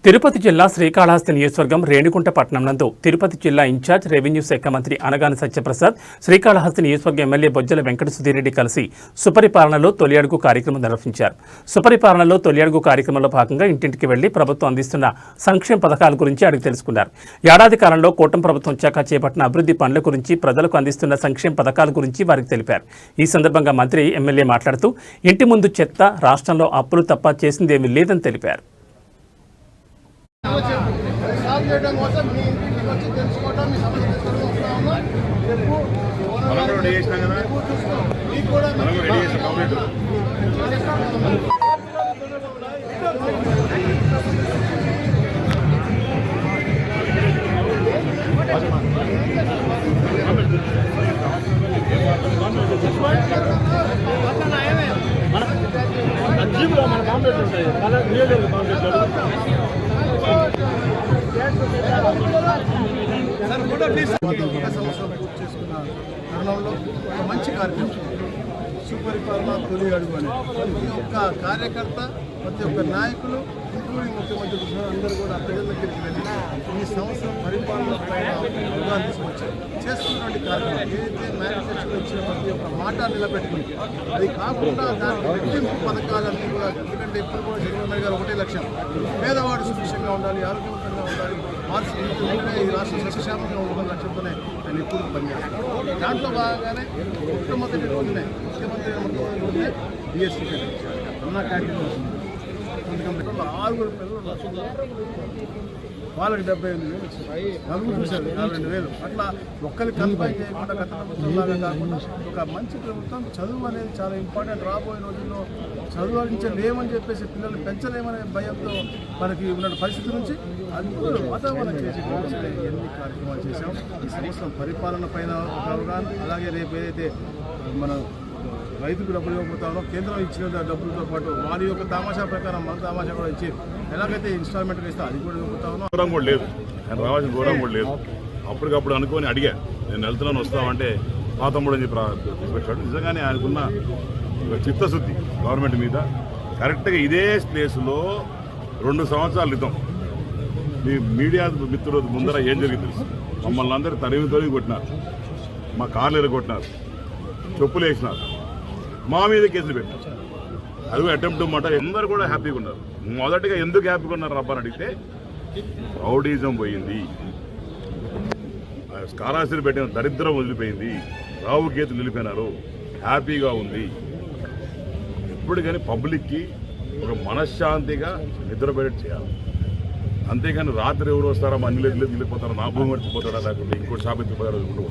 తిరుపతి జిల్లా శ్రీకాళహస్తి నియోజకవర్గం రేణిగుంట పట్టణం నందు తిరుపతి జిల్లా ఇన్ఛార్జ్ రెవెన్యూ శాఖ మంత్రి అనగాని సత్యప్రసాద్ శ్రీకాళహస్తి నియోజకవర్గ ఎమ్మెల్యే బొజ్జల వెంకట సుధీరెడ్డి కలిసి సుపరిపాలనలో తొలి అడుగు కార్యక్రమం నిర్వహించారు. సుపరిపాలనలో తొలి అడుగు కార్యక్రమంలో భాగంగా ఇంటింటికి వెళ్లి ప్రభుత్వం అందిస్తున్న సంక్షేమ పథకాల గురించి అడిగి తెలుసుకున్నారు. ఏడాది కాలంలో కూటమి ప్రభుత్వం వచ్చాక చేపట్టిన అభివృద్ధి పనుల గురించి, ప్రజలకు అందిస్తున్న సంక్షేమ పథకాల గురించి వారికి తెలిపారు. ఈ సందర్భంగా మంత్రి ఎమ్మెల్యే మాట్లాడుతూ ఇంటి ముందు చెత్త, రాష్ట్రంలో అప్పులు తప్ప చేసిందేమీ లేదని తెలిపారు. సాల్వ్ చేయడం కోసం మీ ఇంటికి వచ్చి తెలుసుకోవడం, మీ సమస్య తెలుసుకోవడం సంవత్సరం పూర్తి చేసుకున్న తరుణంలో ఒక మంచి కార్యక్రమం సుపరిపాలన తొలి అడుగు అని ప్రతి ఒక్క కార్యకర్త, ప్రతి ఒక్క నాయకులు, ఇంక్లూడింగ్ ముఖ్యమంత్రి అందరూ కూడా ప్రజల దగ్గరికి వెళ్ళి ఈ సంవత్సరం పరిపాలన పైన అవగాహన తీసుకొచ్చి చేస్తున్నటువంటి కార్యక్రమం ఏదైతే మేనిఫెస్టోలో ఇచ్చిన ప్రతి ఒక్క మాట నిలబెట్టుకుని, అది కాకుండా దానికి రెట్టింపు పథకాలన్నీ కూడా, ఎందుకంటే ఇప్పుడు కూడా జగన్మోహన్ గారు ఒకటే లక్ష్యం, పేదవాడు సురక్షంగా ఉండాలి, ఆరోగ్యవంతంగా ఉండాలి, ఈ రాష్ట్రం సస్యశ్యామంగా ఉండాలని లక్ష్యంతోనే ఆయన ఎప్పుడు పనిచేస్తారు. దాంట్లో భాగంగానే మొట్టమొదటి రోజునే ముఖ్యమంత్రి డిఎస్సీ అన్నా క్యాంటీన్ వస్తుంది. 6 పిల్లలు వాళ్ళకి 78,000 వచ్చింది, నలుగురు చూశారు 42,000. అట్లా ఒక్కరికి కన్ఫైన్ చేయకుండా గత ప్రభుత్వంలాగా కాకుండా ఒక మంచి ప్రభుత్వం. చదువు అనేది చాలా ఇంపార్టెంట్. రాబోయే రోజుల్లో చదువులించలేమని చెప్పేసి పిల్లల్ని పెంచలేమనే భయంతో మనకి ఉన్న పరిస్థితి నుంచి అందరూ వాతావరణం చేసి ఎన్ని కార్యక్రమాలు చేశాం. ఈ సంవత్సరం పరిపాలన పైన అవగాహన, అలాగే రేపు ఏదైతే మన రైతులకు డబ్బులు ఇవ్వబోతామో కేంద్రం ఇచ్చిన డబ్బులతో పాటు వారి యొక్క తమాషా ప్రకారం మన తమాషా కూడా ఇచ్చి ఎలాగైతే ఇన్స్టాల్మెంట్ ఇస్తే అది కూడా ఇవ్వబోతామో. గౌరవం కూడా లేదు, రావాల్సిన గౌరవం కూడా లేదు. అప్పటికప్పుడు అనుకొని అడిగా, నేను వెళ్తున్నాను వస్తామంటే పాతమ్ముడు అని చెప్పి తీసుకొచ్చాడు. నిజంగానే ఆయనకున్న చిత్తశుద్ధి గవర్నమెంట్ మీద. కరెక్ట్గా ఇదే ప్లేస్లో 2 సంవత్సరాల క్రితం మీ మీడియా మిత్రుల ముందర ఏం జరిగింది తెలుసు. మమ్మల్ని అందరూ తరిమి కొట్టినారు, మా కార్లు ఎరగొట్టినారు, చెప్పులు వేసినారు, మా మీద కేసులు పెట్టినారు. అది అటెంప్ట్ మాట. అందరూ కూడా హ్యాపీగా ఉన్నారు. మొదటిగా ఎందుకు హ్యాపీగా ఉన్నారు రబ్బని అడిగితే రౌడీజం పోయింది, కాళహస్తిని పెట్టిన దరిద్రం వదిలిపోయింది, రావు కేతులు నిలిపోయినారు, హ్యాపీగా ఉంది. ఎప్పుడు కానీ పబ్లిక్కి ఒక మనశ్శాంతిగా నిద్రపోయేట్టు చేయాలి. అంతేగాని రాత్రి ఎవరు వస్తారా, మా అన్ని వెళ్ళిపోతారా, నా భూమి మర్చిపోతాడా, లేకుంటే ఇంకోటి షాప్ ఎత్తిపోతారా అనుకుంటూ